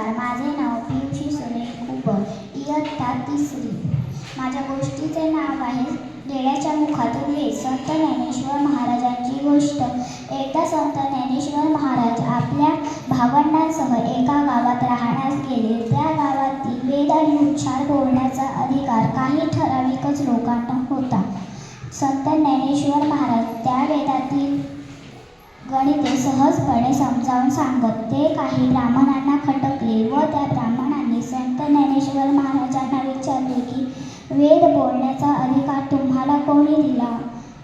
नमस्कार. माझे नाव पियुषी सुनील कुबल, इयत्ता 3री. माझ्या गोष्टीचे नाव आहे रेड्याच्या मुखातून वेद. संत ज्ञानेश्वर महाराजांची गोष्ट. एकदा संत ज्ञानेश्वर महाराज आपल्या भावंडांसह एका गावात राहण्यास गेले. त्या गावातील वेद आणि उच्चार बोलण्याचा अधिकार काही ठराविकच लोकांना होता. संत ज्ञानेश्वर महाराज त्या वेदातील गणिते सहजपणे समजावून सांगत. ते काही ब्राह्मणांना खटकले व त्या ब्राह्मणांनी संत ज्ञानेश्वर महाराजांना विचारले की वेद बोलण्याचा अधिकार तुम्हाला कोणी दिला?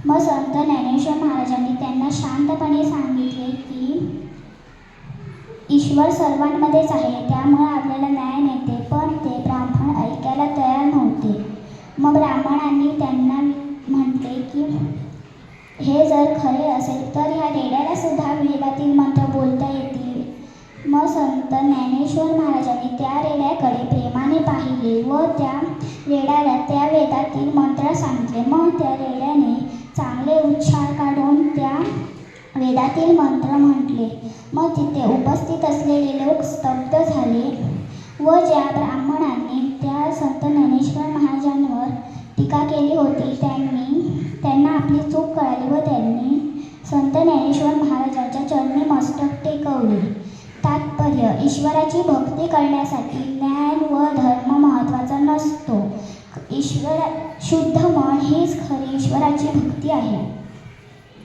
मग संत ज्ञानेश्वर महाराजांनी त्यांना शांतपणे सांगितले की ईश्वर सर्वांमध्येच आहे, त्यामुळे आपल्याला न्याय मिळते. पण ते ब्राह्मण ऐकायला तयार नव्हते. मग ब्राह्मणांनी त्यांना म्हटले की हे जर खरे असेल तर ह्या रेड्याला सुद्धा वेदातील मंत्र बोलता येतील. मग संत ज्ञानेश्वर महाराजांनी त्या रेड्याकडे प्रेमाने पाहिले व त्या रेड्याला त्या वेदातील मंत्र सांगितले. मग त्या रेड्याने चांगले उच्चार काढून त्या वेदातील मंत्र म्हटले. मग तिथे उपस्थित असलेले लोक स्तब्ध झाले व ज्या ब्राह्मणांनी त्या संत ज्ञानेश्वर महाराजांवर टीका केली होती त्यांना आपली चूक कळाली व त्यांनी संत ज्ञानेश्वर महाराजांच्या चरणी मस्तक टेकवले. तात्पर्य: ईश्वराची भक्ती करण्यासाठी ज्ञान व धर्म महत्त्वाचा नसतो. शुद्ध मन हीच खरी ईश्वराची भक्ती आहे.